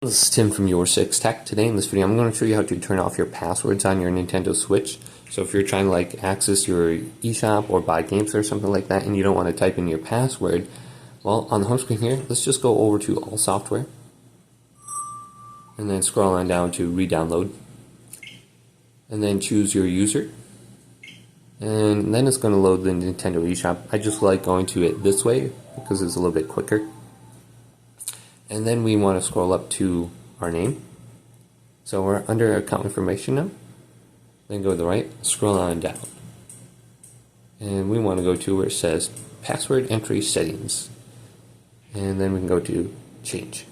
This is Tim from YourSixTech. Today in this video I'm going to show you how to turn off your passwords on your Nintendo Switch. So if you're trying to access your eShop or buy games or something like that and you don't want to type in your password, well, on the home screen here, let's just go over to All Software and then scroll on down to Re-download and then choose your user, and then it's going to load the Nintendo eShop. I just like going to it this way because it's a little bit quicker. And then we want to scroll up to our name. So we're under account information now. Then go to the right, scroll on down. And we want to go to where it says password entry settings. And then we can go to change.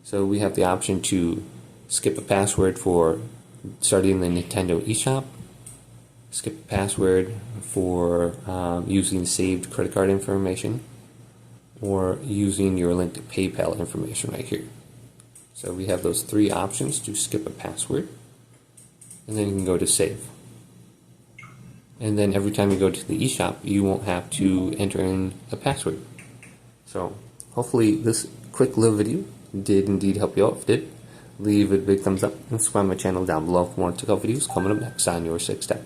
So we have the option to skip a password for starting the Nintendo eShop, skip a password for using saved credit card information, or using your linked PayPal information right here. So we have those three options to skip a password, and then you can go to save. And then every time you go to the eShop, you won't have to enter in a password. So hopefully this quick little video did indeed help you out. If it did, leave a big thumbs up and subscribe to my channel down below for more TikTok videos coming up next on YourSixTech.